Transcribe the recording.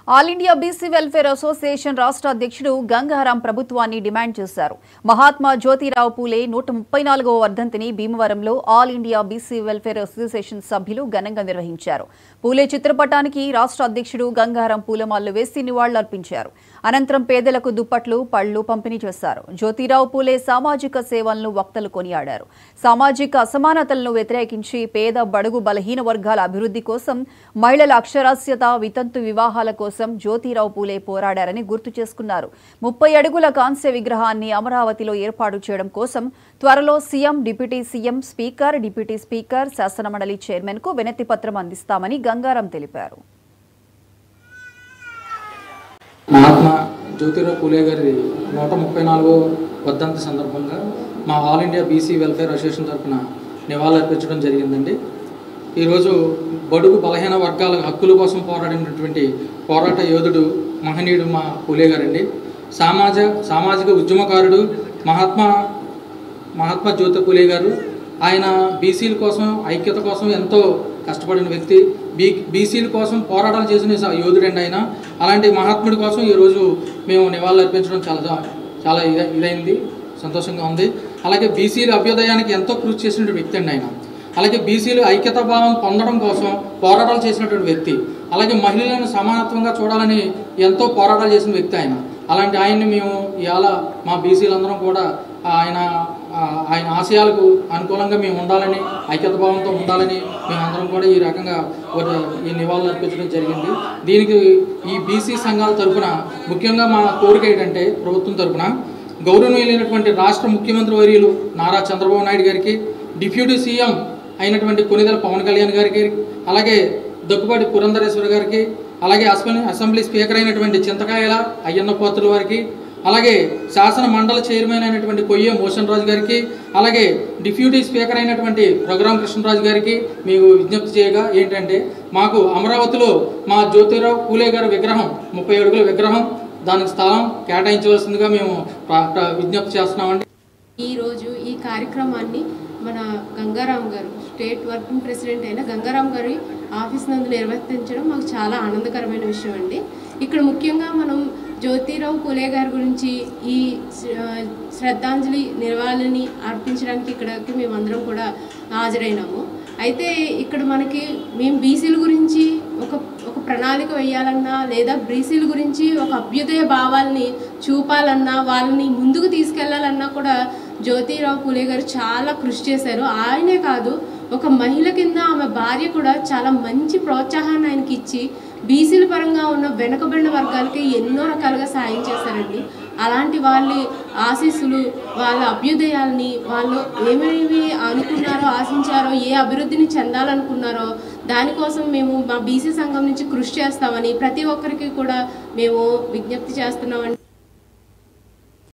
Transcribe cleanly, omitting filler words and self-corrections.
All India BC welfare association రాష్ట్ర అధ్యక్షుడు గంగారాం ప్రభుత్వాన్ని డిమాండ్ చేశారు. మహాత్మా జ్యోతిరావు పూలే 134వ వర్ధంతిని భీమవరంలో all India BC welfare association సభ్యులు ఘనంగా నిర్వహించారు. పూలే చిత్రపటానికి రాష్ట్ర అధ్యక్షుడు గంగారాం పూలమాలలు వేసి నివాళులర్పించారు. అనంతరం పేదలకు దుప్పట్లు, పళ్లు పంపిణీ చేశారు. జ్యోతిరావు పూలే సామాజిక సేవలను వక్తలు కొనియాడారు. సామాజిక అసమానతలను వ్యతిరేకించి పేద, బడుగు, బలహీన వర్గాల అభివృద్ధి కోసం, మహిళల అక్షరాస్యత, వితంతు వివాహాల కోసం జ్యోతిరావు పూలే పోరాడారని గుర్తు చేసుకున్నారు. 30 అడుగుల కాంస్య విగ్రహాన్ని అమరావతిలో ఏర్పాటు చేయడం కోసం త్వరలో CM, deputy CM, speaker, deputy speaker, శాసనమండలి చైర్మన్ కు వినతి పత్రం అందిస్తామని గంగారాం తెలిపారు. మహాత్మా జ్యోతిరావు పూలే గారి 134వ వర్ధంతి సందర్భంగా మా all India BC welfare association తరఫున నివాళులర్పించడం జరిగిందండి. ఈరోజు బడుగు బలహీన వర్గాల హక్కుల కోసం పోరాడినటువంటి పోరాట యోధుడు మహనీయుడు మా పూలే గారండి. సామాజిక ఉద్యమకారుడు మహాత్మా జ్యోతి పూలే గారు. ఆయన బీసీల కోసం, ఐక్యత కోసం ఎంతో కష్టపడిన వ్యక్తి. బీసీల కోసం పోరాటాలు చేసిన యోధుడండి ఆయన. అలాంటి మహాత్ముడి కోసం ఈరోజు మేము నివాళులు అర్పించడం చాలా ఇదైంది, సంతోషంగా ఉంది. అలాగే బీసీల అభ్యుదయానికి ఎంతో కృషి చేసినటువంటి వ్యక్తి అండి ఆయన. అలాగే బీసీలు ఐక్యతా భావం పొందడం కోసం పోరాటాలు చేసినటువంటి వ్యక్తి. అలాగే మహిళలను సమానత్వంగా చూడాలని ఎంతో పోరాటాలు చేసిన వ్యక్తి ఆయన. అలాంటి ఆయన్ని మేము ఇవాళ మా బీసీలందరం కూడా ఆయన ఆశయాలకు అనుకూలంగా మేము ఉండాలని, ఐక్యత భావంతో ఉండాలని మేమందరం కూడా ఈ రకంగా ఈ నివాళులు అర్పించడం జరిగింది. దీనికి ఈ బీసీ సంఘాల తరఫున ముఖ్యంగా మా కోరిక ఏంటంటే, ప్రభుత్వం తరఫున గౌరవనీయులైనటువంటి రాష్ట్ర ముఖ్యమంత్రి వర్యులు నారా చంద్రబాబు నాయుడు గారికి, డిప్యూటీ సీఎం అయినటువంటి కొనిదెల పవన్ కళ్యాణ్ గారికి, అలాగే దగ్గుబాటి పురంధరేశ్వర గారికి, అలాగే అసెంబ్లీ స్పీకర్ అయినటువంటి చింతకాయల అయ్యన్న పోతుల వారికి, అలాగే శాసన మండలి చైర్మన్ అయినటువంటి కొయ్య మోషన్ రాజు గారికి, అలాగే డిప్యూటీ స్పీకర్ అయినటువంటి రఘురామ కృష్ణరాజు గారికి మీకు విజ్ఞప్తి చేయగా ఏంటంటే, మాకు అమరావతిలో మా జ్యోతిరావు పూలే గారి విగ్రహం 30 అడుగుల విగ్రహం, దానికి స్థలం కేటాయించవలసిందిగా మేము విజ్ఞప్తి చేస్తున్నామండి. ఈరోజు ఈ కార్యక్రమాన్ని మన గంగారాం గారు, స్టేట్ వర్కింగ్ ప్రెసిడెంట్ అయిన గంగారాం గారి ఆఫీస్ నందు నిర్వర్తించడం మాకు చాలా ఆనందకరమైన విషయం అండి. ఇక్కడ ముఖ్యంగా మనం జ్యోతిరావు పూలే గారి గురించి ఈ శ్రద్ధాంజలి నివాళిని అర్పించడానికి ఇక్కడికి మేమందరం కూడా హాజరైనాము. అయితే ఇక్కడ మేము బీసీల గురించి ఒక ప్రణాళిక వేయాలన్నా, లేదా బీసీల గురించి ఒక అభ్యుదయ భావాల్ని చూపాలన్నా, వాళ్ళని ముందుకు తీసుకెళ్లాలన్నా కూడా జ్యోతిరావు పూలే గారు చాలా కృషి చేశారు. ఆయనే కాదు, ఒక మహిళ కింద ఆమె భార్య కూడా చాలా మంచి ప్రోత్సాహాన్ని ఆయనకి ఇచ్చి బీసీల పరంగా ఉన్న వెనుకబడిన వర్గాలకి ఎన్నో రకాలుగా సాయం చేశారండి. అలాంటి వాళ్ళ ఆశీస్సులు, వాళ్ళ అభ్యుదయాల్ని, వాళ్ళు ఏమేమి అనుకున్నారో, ఆశించారో, ఏ అభివృద్ధిని చెందాలనుకున్నారో దానికోసం మేము మా బీసీ సంఘం నుంచి కృషి చేస్తామని ప్రతి ఒక్కరికి కూడా మేము విజ్ఞప్తి చేస్తున్నామండి.